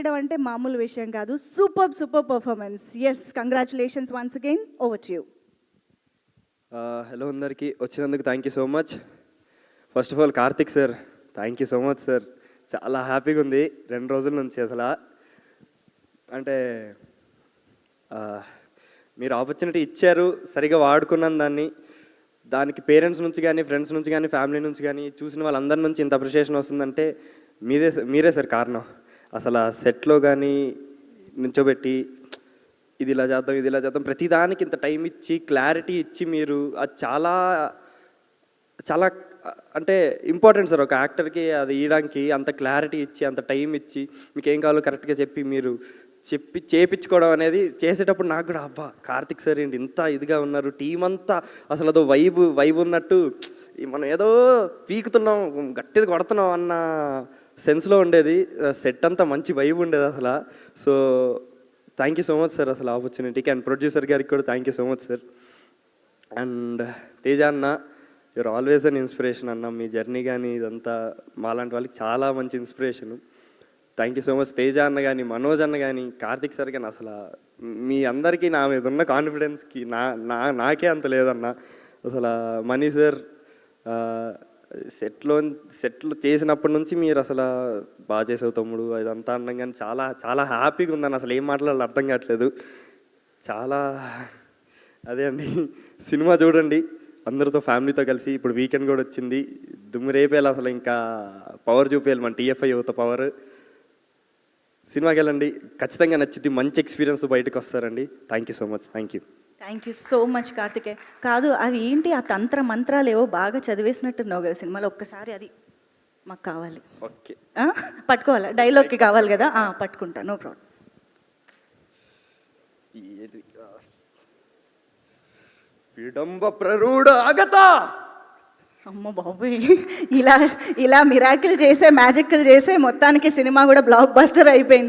చేయడం అంటే మామూలు విషయం కాదు. Super performance. Yes, congratulations once again. Over to you. Hello అందరికీ, వచ్చినందుకు thank you so much. First of all Karthik sir, thank you so much sir. చాలా హ్యాపీగా ఉంది 2 రోజుల నుంచి. అసలు అంటే మీరు ఆపర్చునిటీ ఇచ్చారు, సరిగా వాడుకున్నాను దానికి పేరెంట్స్ నుంచి కానీ, ఫ్రెండ్స్ నుంచి కానీ, ఫ్యామిలీ నుంచి కానీ, చూసిన వాళ్ళందరి నుంచి ఇంత అప్రిషియేషన్ వస్తుందంటే మీరే సార్ కారణం. అసలు సెట్లో కానీ నుంచోబెట్టి ఇది ఇలా చేద్దాం ప్రతిదానికి ఇంత టైం ఇచ్చి క్లారిటీ ఇచ్చి మీరు అది చాలా చాలా అంటే ఇంపార్టెంట్ సార్. ఒక యాక్టర్కి అది ఇవ్వడానికి అంత క్లారిటీ ఇచ్చి, అంత టైం ఇచ్చి, మీకు ఏం కావాలో కరెక్ట్గా చెప్పి మీరు చేపించుకోవడం అనేది చేసేటప్పుడు నాకు కూడా అబ్బా కార్తిక్ సార్ ఏంటి ఇంత ఇదిగా ఉన్నారు, టీం అంతా అసలు అదో వైబ్ ఉన్నట్టు, మనం ఏదో పీకుతున్నాం, గట్టిది కొడుతున్నాం అన్న సెన్స్లో ఉండేది. సెట్ అంతా మంచి వైబ్ ఉండేది అసలు. So thank you so much sir అసలు ఆపర్చునిటీకి. అండ్ ప్రొడ్యూసర్ గారికి కూడా thank you so much sir. And Teja అన్న, యూఆర్ ఆల్వేస్ అన్ ఇన్స్పిరేషన్ అన్న. మీ జర్నీ కానీ ఇదంతా మాలాంటి వాళ్ళకి చాలా మంచి inspiration. Thank you so much. Teja అన్న కానీ, మనోజ్ అన్న కానీ, కార్తిక్ సార్ కానీ, అసలు మీ అందరికీ నా మీద ఉన్న కాన్ఫిడెన్స్కి నాకే అంత లేదన్న. అసలు మనీ సార్ సెట్లు చేసినప్పటి నుంచి మీరు అసలు బాగా చేసావు తమ్ముడు ఇదంతా అన్నం కానీ చాలా చాలా హ్యాపీగా ఉందని అసలు ఏం మాట్లాడాలో అర్థం కావట్లేదు. చాలా అదే అండి, సినిమా చూడండి అందరితో, ఫ్యామిలీతో కలిసి. ఇప్పుడు వీకెండ్ కూడా వచ్చింది, దుమ్ము రేపేయాలి అసలు. ఇంకా పవర్ చూపేయాలి మన TFI యువత పవర్. సినిమాకి వెళ్ళండి, ఖచ్చితంగా నచ్చింది, మంచి ఎక్స్పీరియన్స్ బయటకు వస్తారండి. Thank you so much. Thank you so much Karthikeya. కాదు, అవి ఏంటి ఆ మంత్రాలు ఏవో బాగా చదివేసినట్టున్నావు కదా సినిమాలో, ఒక్కసారి అది మాకు కావాలి. ఓకే, పట్టుకోవాలా? డైలాగ్కి కావాలి కదా, పట్టుకుంటా, నో ప్రాబ్లం. విడంబ ప్రరూఢ ఆగత. అమ్మ బాబోయ్, ఇలా మిరాకిల్ చేసే, మ్యాజిక్లు చేసే మొత్తానికి సినిమా కూడా బ్లాక్ బస్టర్ అయిపోయింది.